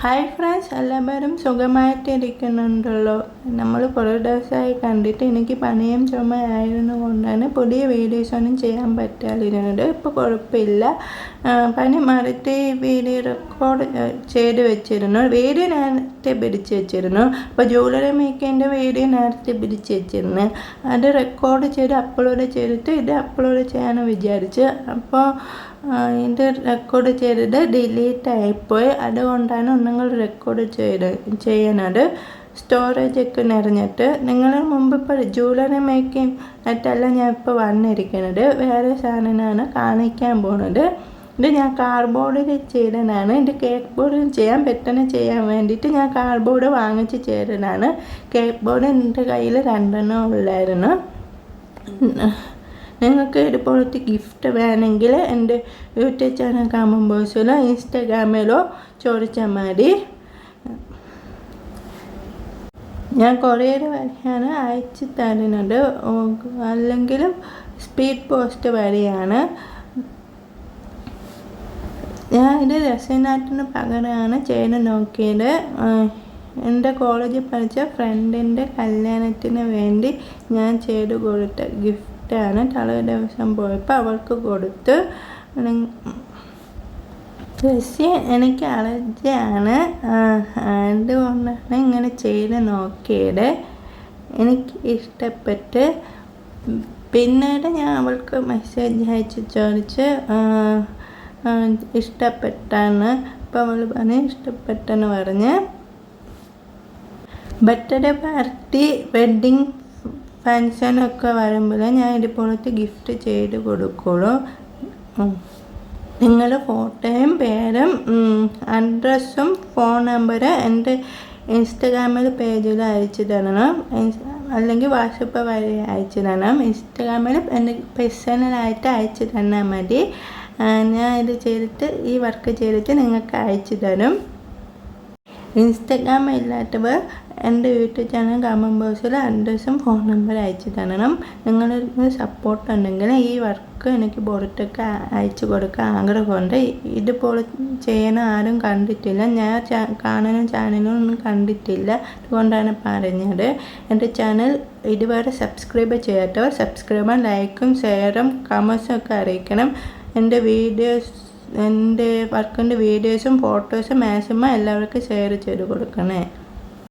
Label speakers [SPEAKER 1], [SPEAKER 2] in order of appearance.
[SPEAKER 1] Hi friends, എല്ലാവരും സുഖമായിട്ടിരിക്കുന്നുണ്ടല്ലോ. നമ്മൾ കുറേ ദിവസമായി കണ്ടിട്ട് എനിക്ക് പനിയും ചുമ ആയിരുന്നു കൊണ്ടാണ് പുതിയ വീഡിയോസൊന്നും ചെയ്യാൻ പറ്റാതിരുന്നത്. ഇപ്പോൾ കുഴപ്പമില്ല, പനി മാറിയിട്ട് വീഡിയോ റെക്കോർഡ് ചെയ്ത് വെച്ചിരുന്നു. വീഡിയോ നേരത്തെ പിടിച്ച് വെച്ചിരുന്നു. അപ്പോൾ ജ്വല്ലറി മേക്കിൻ്റെ വീഡിയോ നേരത്തെ പിടിച്ച് വെച്ചിരുന്നു. അത് റെക്കോർഡ് ചെയ്ത് അപ്ലോഡ് ചെയ്തിട്ട് ഇത് അപ്ലോഡ് ചെയ്യാമെന്ന് വിചാരിച്ച്. അപ്പോൾ ഇത് റെക്കോർഡ് ചെയ്തത് ഡിലീറ്റ് ആയിപ്പോയി. അതുകൊണ്ടാണ് നിങ്ങൾ റെക്കോർഡ് ചെയ്യുന്നത്. സ്റ്റോറേജൊക്കെ നിറഞ്ഞിട്ട് നിങ്ങൾ മുമ്പ് ഇപ്പോൾ ജ്വല്ലറി മേക്കിംഗ് ആയിട്ടല്ല ഞാൻ ഇപ്പോൾ വന്നിരിക്കുന്നത്. വേറെ സാധനമാണ് കാണിക്കാൻ പോകുന്നത്. ഇത് ഞാൻ കാർഡ്ബോർഡിൽ ചെയ്തതാണ്. ഇത് കേക്ക് ബോർഡിൽ പെട്ടെന്ന് ചെയ്യാൻ വേണ്ടിയിട്ട് ഞാൻ കാർഡ്ബോർഡ് വാങ്ങിച്ച് ചെയ്തതാണ്. കേക്ക് ബോർഡ് എൻ്റെ കയ്യിൽ 2 ഉള്ളായിരുന്നു. നിങ്ങൾക്ക് ഇതുപോലത്തെ ഗിഫ്റ്റ് വേണമെങ്കിൽ എൻ്റെ യൂട്യൂബ് ചാനൽ കാമൻ ബോയ്സിലോ ഇൻസ്റ്റാഗ്രാമിലോ ചോദിച്ചാൽ മതി. ഞാൻ കൊറിയർ വഴിയാണ് അയച്ചു തരുന്നത്, അല്ലെങ്കിൽ സ്പീഡ് പോസ്റ്റ് വഴിയാണ്. ഞാൻ ഇത് രസനാട്ടിന് പകരമാണ് ചെയ്ത് നോക്കിയത്. എൻ്റെ കോളേജിൽ പഠിച്ച ഫ്രണ്ടിൻ്റെ കല്യാണത്തിന് വേണ്ടി ഞാൻ ചെയ്ത് കൊടുത്ത ഗിഫ്റ്റാണ്. തലേ ദിവസം പോയപ്പോൾ അവൾക്ക് കൊടുത്ത്. റസ്യ എനിക്ക് അലർജിയാണ്, അതുകൊണ്ടാണ് ഇങ്ങനെ ചെയ്ത് നോക്കിയത്. എനിക്ക് ഇഷ്ടപ്പെട്ട് പിന്നീട് ഞാൻ അവൾക്ക് മെസ്സേജ് അയച്ച് ചോദിച്ച് ഇഷ്ടപ്പെട്ടാണ്. അപ്പോൾ അവൾ പറഞ്ഞ് ഇഷ്ടപ്പെട്ടെന്ന് പറഞ്ഞ്. ബർത്ത്ഡേ പാർട്ടി, വെഡ്ഡിങ് ഫങ്ഷനൊക്കെ വരുമ്പോൾ ഞാൻ ഇതുപോലത്തെ ഗിഫ്റ്റ് ചെയ്ത് കൊടുക്കുള്ളൂ. നിങ്ങൾ ഫോട്ടോയും പേരും അഡ്രസ്സും ഫോൺ നമ്പർ എൻ്റെ ഇൻസ്റ്റഗ്രാമിൽ പേജിൽ അയച്ചു തരണം, അല്ലെങ്കിൽ വാട്സപ്പ് വഴി അയച്ചു തരണം. ഇൻസ്റ്റഗ്രാമിൽ എൻ്റെ പേഴ്സണലായിട്ട് അയച്ചു തന്നാൽ മതി. ഞാൻ ഇത് ചെയ്തിട്ട് ഈ വർക്ക് ചെയ്തിട്ട് നിങ്ങൾക്ക് അയച്ചു തരും. ഇൻസ്റ്റഗ്രാം ഇല്ലാത്തവർ എൻ്റെ യൂട്യൂബ് ചാനൽ കാമൻ ബോയ്സിൽ അഡ്രസ്സും ഫോൺ നമ്പർ അയച്ചു തരണം. നിങ്ങളുടെ സപ്പോർട്ട് ഉണ്ടെങ്കിൽ ഈ വർക്ക് എനിക്ക് പുറത്തൊക്കെ അയച്ചു കൊടുക്കാൻ ആഗ്രഹമുണ്ട്. ഇതുപോലെ ചെയ്യാൻ ആരും കണ്ടിട്ടില്ല. ഞാൻ കാണാനും ചാനലും ഒന്നും കണ്ടിട്ടില്ല, അതുകൊണ്ടാണ് പറഞ്ഞത്. എൻ്റെ ചാനൽ ഇതുവരെ സബ്സ്ക്രൈബ് ചെയ്യാത്തവർ സബ്സ്ക്രൈബും ലൈക്കും ഷെയറും കമൻസും ഒക്കെ അറിയിക്കണം. എൻ്റെ വർക്കിൻ്റെ വീഡിയോസും ഫോട്ടോസും മാക്സിമം എല്ലാവർക്കും ഷെയർ ചെയ്ത് കൊടുക്കണേ.